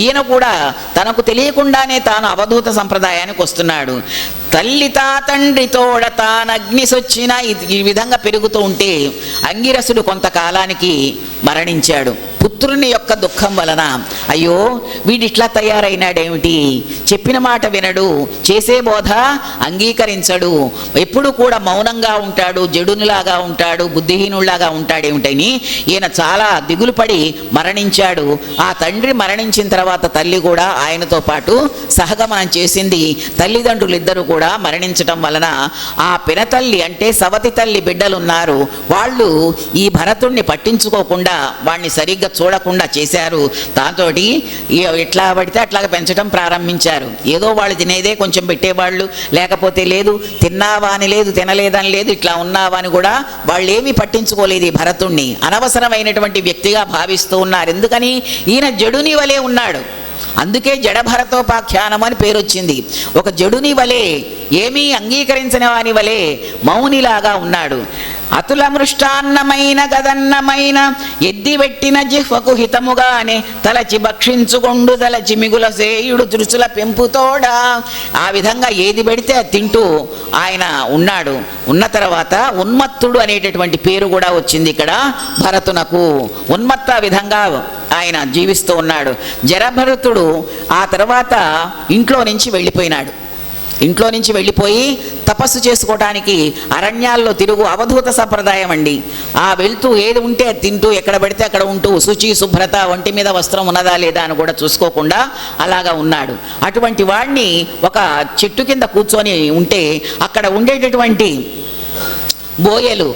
ఈయన కూడా తనకు తెలియకుండానే తాను అవధూత సంప్రదాయానికి వస్తున్నాడు. తల్లి తా తండ్రి తోడ తానగ్నిసొచ్చిన ఈ విధంగా పెరుగుతూ ఉంటే అంగిరసుడు కొంతకాలానికి మరణించాడు. పుత్రుని యొక్క దుఃఖం వలన అయ్యో వీడిట్లా తయారైనాడేమిటి, చెప్పిన మాట వినడు, చేసే బోధ అంగీకరించడు, ఎప్పుడు కూడా మౌనంగా ఉంటాడు, జడునిలాగా ఉంటాడు, బుద్ధిహీనులాగా ఉంటాడేమిటని ఈయన చాలా దిగులు పడి మరణించాడు. ఆ తండ్రి మరణించిన తర్వాత తల్లి కూడా ఆయనతో పాటు సహగమనం చేసింది. తల్లిదండ్రులు ఇద్దరు కూడా మరణించటం వలన ఆ పినతల్లి అంటే సవతి తల్లి బిడ్డలున్నారు, వాళ్ళు ఈ భరతుణ్ణి పట్టించుకోకుండా వాణ్ణి సరిగ్గా చూడకుండా చేశారు. దాంతో ఎట్లా పడితే అట్లాగా పెంచడం ప్రారంభించారు. ఏదో వాళ్ళు తినేదే కొంచెం పెట్టేవాళ్ళు, లేకపోతే లేదు తిన్నావా అని లేదు, తినలేదని లేదు, ఇట్లా ఉన్నావా అని కూడా వాళ్ళు ఏమీ పట్టించుకోలేదు. ఈ భరతుణ్ణి అనవసరమైనటువంటి వ్యక్తిగా భావిస్తూ ఉన్నారు. ఎందుకని ఈయన జడుని వలె ఉన్నాడు, అందుకే జడభరతోపాఖ్యానం అని పేరు వచ్చింది. ఒక జడుని వలె, ఏమీ అంగీకరించిన వాని వలె మౌనిలాగా ఉన్నాడు. అతుల మృష్టాన్నమైన గదన్నమైన ఎద్దివెట్టిన జిహ్వకు హితముగానే తలచి భక్షించుకొండు తలచి మిగుల సేయుడు తురుచుల పెంపుతోడా. ఆ విధంగా ఏది పెడితే అది తింటూ ఆయన ఉన్నాడు. ఉన్న తర్వాత ఉన్మత్తుడు అనేటటువంటి పేరు కూడా వచ్చింది ఇక్కడ భరతునకు. ఉన్మత్త విధంగా ఆయన జీవిస్తూ ఉన్నాడు. జడభరతుడు ఆ తర్వాత ఇంట్లో నుంచి వెళ్ళిపోయినాడు. ఇంట్లో నుంచి వెళ్ళిపోయి తపస్సు చేసుకోవడానికి అరణ్యాల్లో తిరుగు అవధూత సంప్రదాయం అండి. ఆ వెళ్తూ ఏది ఉంటే అది తింటూ, ఎక్కడ పడితే అక్కడ ఉంటూ, శుచి శుభ్రత, ఒంటి మీద వస్త్రం ఉన్నదా లేదా అని కూడా చూసుకోకుండా అలాగా ఉన్నాడు. అటువంటి వాడిని ఒక చెట్టు కింద కూర్చొని ఉంటే అక్కడ ఉండేటటువంటి బోయలు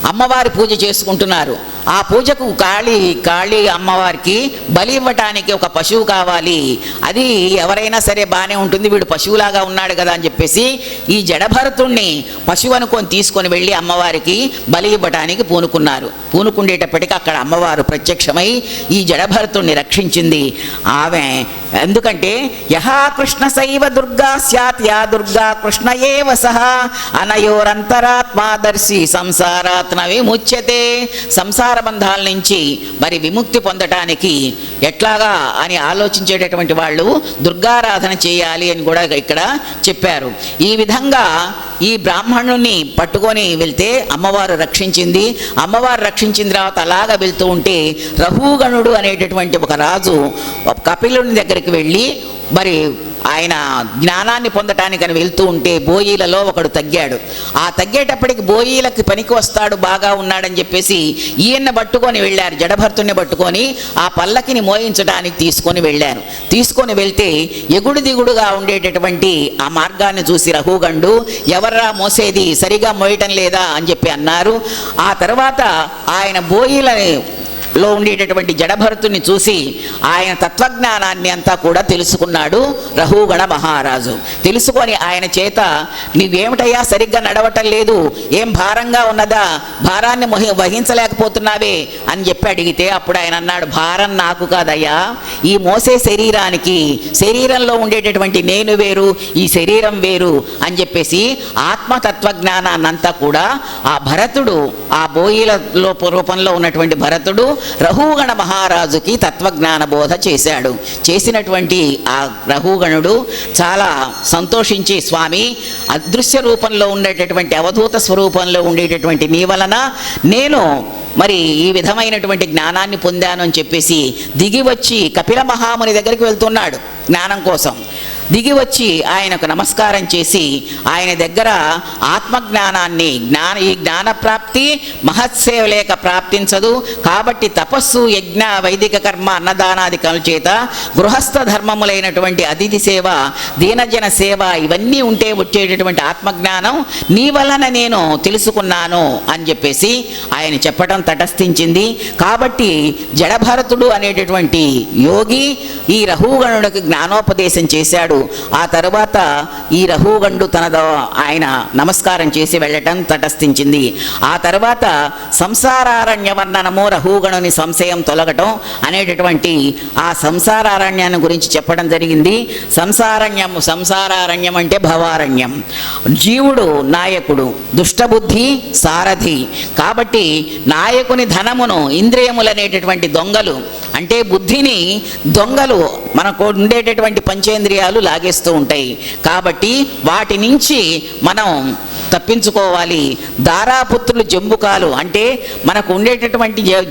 అమ్మవారి పూజ చేసుకుంటున్నారు. ఆ పూజకు కాళీ అమ్మవారికి బలి ఇవ్వటానికి ఒక పశువు కావాలి, అది ఎవరైనా సరే బాగానే ఉంటుంది, వీడు పశువులాగా ఉన్నాడు కదా అని చెప్పేసి ఈ జడభరతుణ్ణి పశువు అనుకొని తీసుకొని వెళ్ళి అమ్మవారికి బలి ఇవ్వటానికి పూనుకుండేటప్పటికీ అక్కడ అమ్మవారు ప్రత్యక్షమై ఈ జడభరతుణ్ణి రక్షించింది. ఆమె ఎందుకంటే యహా కృష్ణ శైవ దుర్గా స్యాత్ యా దుర్గా కృష్ణ ఏవ సహ అనయోరంతరాత్మాదర్శి సంసారాత్మ విముచ్యతే. సంసార బంధాల నుంచి మరి విముక్తి పొందటానికి ఎట్లాగా అని ఆలోచించేటటువంటి వాళ్ళు దుర్గారాధన చేయాలి అని కూడా ఇక్కడ చెప్పారు. ఈ విధంగా ఈ బ్రాహ్మణుని పట్టుకొని వెళ్తే అమ్మవారు రక్షించింది. అమ్మవారు రక్షించిన తర్వాత అలాగా వెళ్తూ ఉంటే రహూగణుడు అనేటటువంటి ఒక రాజు కపిలుని దగ్గరికి వెళ్ళి మరి ఆయన జ్ఞానాన్ని పొందటానికని వెళ్తూ ఉంటే బోయీలలో ఒకడు తగ్గాడు. ఆ తగ్గేటప్పటికి బోయీలకి పనికి వస్తాడు, బాగా ఉన్నాడని చెప్పేసి ఈయన్ని పట్టుకొని వెళ్ళారు. జడభర్తుని పట్టుకొని ఆ పల్లకిని మోయించడానికి తీసుకొని వెళ్ళారు. తీసుకొని వెళ్తే ఎగుడు దిగుడుగా ఉండేటటువంటి ఆ మార్గాన్ని చూసి రహూగండు ఎవర్రా మోసేది, సరిగా మోయటం లేదా అని చెప్పి అన్నారు. ఆ తర్వాత ఆయన బోయీలని లో ఉండేటటువంటి జడభరతుని చూసి ఆయన తత్వజ్ఞానాన్ని అంతా కూడా తెలుసుకున్నాడు రహూగణ మహారాజు. తెలుసుకొని ఆయన చేత నీవేమిటయ్యా సరిగ్గా నడవటం లేదు, ఏం భారంగా ఉన్నదా, భారాన్ని వహించలేకపోతున్నావే అని చెప్పి అడిగితే అప్పుడు ఆయన అన్నాడు, భారం నాకు కాదయ్యా, ఈ మోసే శరీరానికి, శరీరంలో ఉండేటటువంటి నేను వేరు, ఈ శరీరం వేరు అని చెప్పేసి ఆత్మతత్వజ్ఞానాన్నంతా కూడా ఆ భరతుడు, ఆ బోయిల రూపంలో ఉన్నటువంటి భరతుడు రహూగణ మహారాజుకి తత్వజ్ఞాన బోధ చేశాడు. చేసినటువంటి ఆ రహూగణుడు చాలా సంతోషించి, స్వామి అదృశ్య రూపంలో ఉండేటటువంటి అవధూత స్వరూపంలో ఉండేటటువంటి నీ వలన నేను మరి ఈ విధమైనటువంటి జ్ఞానాన్ని పొందాను అని చెప్పేసి దిగి వచ్చి కపిల మహాముని దగ్గరికి వెళ్తున్నాడు జ్ఞానం కోసం. దిగి వచ్చి ఆయనకు నమస్కారం చేసి ఆయన దగ్గర ఆత్మజ్ఞానాన్ని ఈ జ్ఞాన ప్రాప్తి మహత్సేవ లేక ప్రాప్తించదు కాబట్టి తపస్సు, యజ్ఞ, వైదిక కర్మ, అన్నదానాదికల చేత గృహస్థ ధర్మములైనటువంటి అతిథి సేవ, దీనజన సేవ ఇవన్నీ ఉంటే వచ్చేటటువంటి ఆత్మజ్ఞానం నీ వలన నేను తెలుసుకున్నాను అని చెప్పేసి ఆయన చెప్పడం తటస్థించింది. కాబట్టి జడభరతుడు అనేటటువంటి యోగి ఈ రహూగణుడికి జ్ఞానోపదేశం చేశాడు. ఆ తరువాత ఈ రహూగండు ఆయన నమస్కారం చేసి వెళ్ళటం తటస్థించింది. ఆ తర్వాత సంసారారణ్య వర్ణనము, రహూగణుని సంశయం తొలగటం అనేటటువంటి ఆ సంసారారణ్యాన్ని గురించి చెప్పడం జరిగింది. సంసారారణ్యం అంటే భవారణ్యం. జీవుడు నాయకుడు, దుష్టబుద్ధి సారథి. కాబట్టి నాయకుని ధనమును ఇంద్రియములనేటటువంటి దొంగలు అంటే బుద్ధిని దొంగలు మనకు ఉండేటటువంటి పంచేంద్రియాలు లాగేస్తూ ఉంటాయి. కాబట్టి వాటి నుంచి మనం తప్పించుకోవాలి. దారాపుత్రులు జంబుకాలు అంటే మనకు ఉండేటటువంటి జీవ